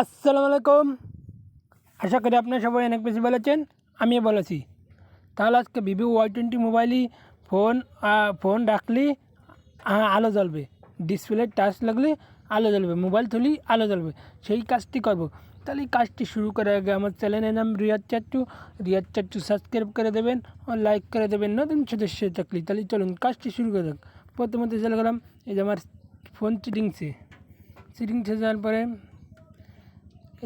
আসসালামু আলাইকুম। আশা করি আপনারা সবাই অনেক বেশি ভালো আছেন, আমিও ভালো আছি। তাহলে আজকে ভিভো Y20 মোবাইলই ফোন রাখলে আলো জ্বলবে, ডিসপ্লে টাচ লাগলে আলো জ্বলবে, মোবাইল তুলি আলো জ্বলবে, সেই কাজটি করব। তাহলে এই কাজটি শুরু করার আগে আমার চ্যানেলের নাম রিয়াজ চাচ্চু সাবস্ক্রাইব করে দেবেন ও লাইক করে দেবেন নতুন সদস্য থাকলে। তাহলে চলুন কাজটি শুরু করে দেখ। প্রথমত চলে গেলাম এই যে আমার ফোন সেটিংসে যাওয়ার পরে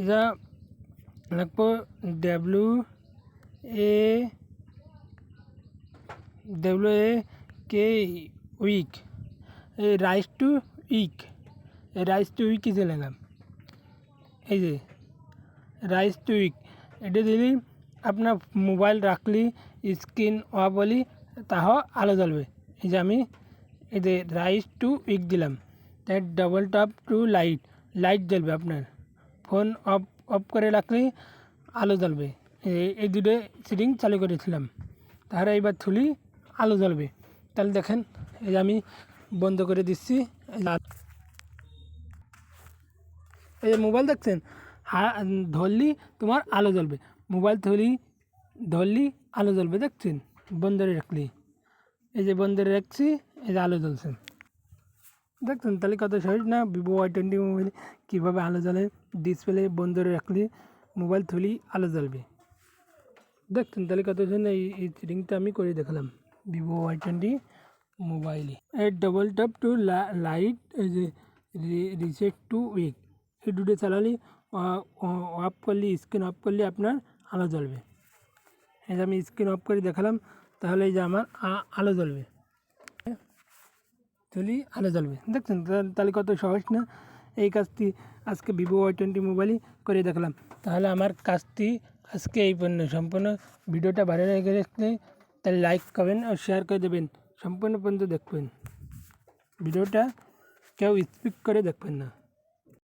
এটা লাগবো এ কে উইক, এই রাইস টু উইকে চলে এলাম। এই যে রাইস টু উইক এটা দিলি আপনার মোবাইল রাখলি স্ক্রিন অফ হলি তাহ আলো জ্বলবে। এই যে আমি এই যে রাইস টু উইক দিলাম, তাই ডবল টপ টু লাইট জ্বলবে। আপনার ফোন অফ করে রাখলে আলো জ্বলবে। এই দুটো সেটিং চালু করেছিলাম, তাহলে এইবার থুলি আলো জ্বলবে। তাহলে দেখেন এই যে আমি বন্ধ করে দিচ্ছি। এই যে মোবাইল দেখছেন, ধরলি তোমার আলো জ্বলবে, মোবাইল ধরলি আলো জ্বলবে। দেখছেন বন্ধরে রাখলি, এই যে বন্ধরে রাখছি, এই যে আলো জ্বলছে। দেখছেন তাহলে কত সহজ না? ভিভো Y20 মোবাইল কীভাবে আলো জ্বলে, ডিসপ্লে বন্ধরে রাখলে মোবাইল থুলি আলো জ্বলবে। দেখছেন তাহলে কত সহজ না? এই সেটিংটা আমি করে দেখালাম ভিভো Y20 মোবাইলে। এই ডবল টপ টু লাইট, এই যে রিসেট টু উইক, এই দুটো চালালে অফ করলে, স্ক্রিন অফ করলে আপনার আলো জ্বলবে। এই যে আমি স্ক্রিন অফ করে দেখালাম, তাহলে এই যে আমার আলো জ্বলবে, তাহলে আলো জ্বলবে। দেখছেন তাহলে কত সহজ না? এই কাজটি আজকে ভিভো Y20 মোবাইলই করে দেখালাম। তাহলে আমার কাজটি আজকে এই সম্পূর্ণ ভিডিওটা ভালো লেগে গেলে তাহলে লাইক করবেন ও শেয়ার করে দেবেন। সম্পূর্ণ পর্যন্ত দেখবেন ভিডিওটা, কেউ স্কিপ করে দেখবেন না।